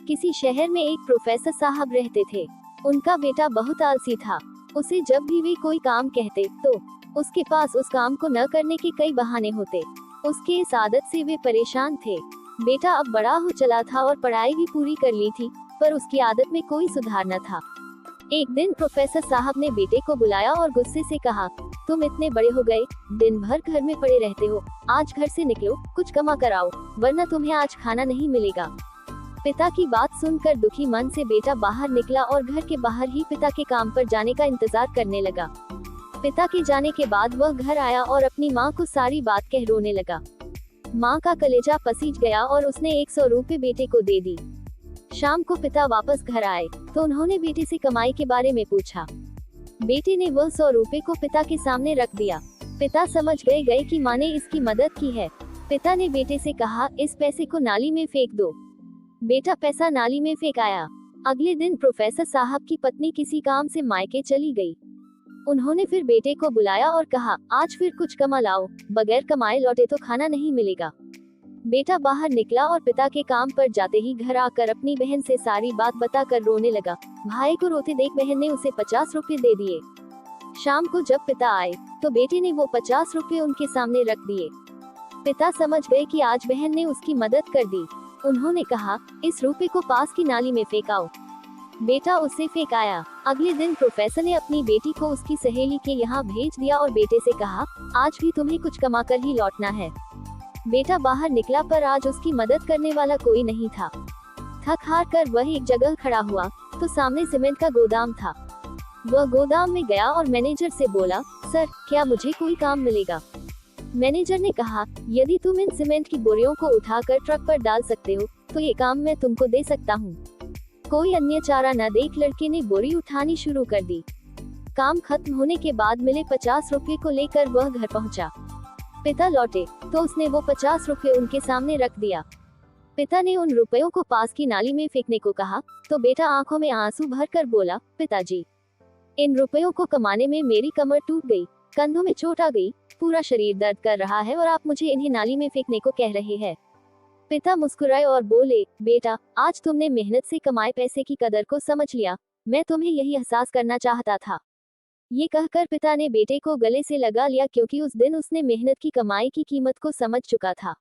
किसी शहर में एक प्रोफेसर साहब रहते थे। उनका बेटा बहुत आलसी था। उसे जब भी वे कोई काम कहते तो उसके पास उस काम को न करने के कई बहाने होते। उसके इस आदत से वे परेशान थे। बेटा अब बड़ा हो चला था और पढ़ाई भी पूरी कर ली थी, पर उसकी आदत में कोई सुधार न था। एक दिन प्रोफेसर साहब ने बेटे को बुलाया और गुस्से से कहा, तुम इतने बड़े हो गए, दिन भर घर में पड़े रहते हो। आज घर से निकलो, कुछ कमा कर आओ, वरना तुम्हें आज खाना नहीं मिलेगा। पिता की बात सुनकर दुखी मन से बेटा बाहर निकला और घर के बाहर ही पिता के काम पर जाने का इंतजार करने लगा। पिता के जाने के बाद वह घर आया और अपनी माँ को सारी बात कह रोने लगा। माँ का कलेजा पसीज गया और उसने 100 रुपए बेटे को दे दी। शाम को पिता वापस घर आए तो उन्होंने बेटे से कमाई के बारे में पूछा। बेटे ने वह 100 रुपए को पिता के सामने रख दिया। पिता समझ गए कि माँ ने इसकी मदद की है। पिता ने बेटे से कहा, इस पैसे को नाली में फेंक दो। बेटा पैसा नाली में फेंक आया। अगले दिन प्रोफेसर साहब की पत्नी किसी काम से मायके चली गई। उन्होंने फिर बेटे को बुलाया और कहा, आज फिर कुछ कमा लाओ, बगैर कमाए लौटे तो खाना नहीं मिलेगा। बेटा बाहर निकला और पिता के काम पर जाते ही घर आकर अपनी बहन से सारी बात बताकर रोने लगा। भाई को रोते देख बहन ने उसे 50 रुपए दे दिए। शाम को जब पिता आए तो बेटे ने वो 50 रुपए उनके सामने रख दिए। पिता समझ गए कि आज बहन ने उसकी मदद कर दी। उन्होंने कहा, इस रुपए को पास की नाली में फेंकाओ। बेटा उसे फेंक आया। अगले दिन प्रोफेसर ने अपनी बेटी को उसकी सहेली के यहाँ भेज दिया और बेटे से कहा, आज भी तुम्हें कुछ कमाकर ही लौटना है। बेटा बाहर निकला पर आज उसकी मदद करने वाला कोई नहीं था। थक हार कर वह एक जगह खड़ा हुआ तो सामने सीमेंट का गोदाम था। वह गोदाम में गया और मैनेजर से बोला, सर क्या मुझे कोई काम मिलेगा? मैनेजर ने कहा, यदि तुम इन सीमेंट की बोरियों को उठाकर ट्रक पर डाल सकते हो तो ये काम मैं तुमको दे सकता हूँ। कोई अन्य चारा न देख लड़के ने बोरी उठानी शुरू कर दी। काम खत्म होने के बाद मिले 50 रुपए को लेकर वह घर पहुँचा। पिता लौटे तो उसने वो 50 रुपए उनके सामने रख दिया। पिता ने उन रुपयों को पास की नाली में फेंकने को कहा तो बेटा आंखों में आंसू भरकर बोला, पिताजी, इन रुपयों को कमाने में मेरी कमर टूट गई, कंधों में चोट आ गई, पूरा शरीर दर्द कर रहा है और आप मुझे इन्हें नाली में फेंकने को कह रहे हैं। पिता मुस्कुराए और बोले, बेटा आज तुमने मेहनत से कमाए पैसे की कदर को समझ लिया, मैं तुम्हें यही एहसास करना चाहता था। ये कहकर पिता ने बेटे को गले से लगा लिया क्योंकि उस दिन उसने मेहनत की कमाई की कीमत को समझ चुका था।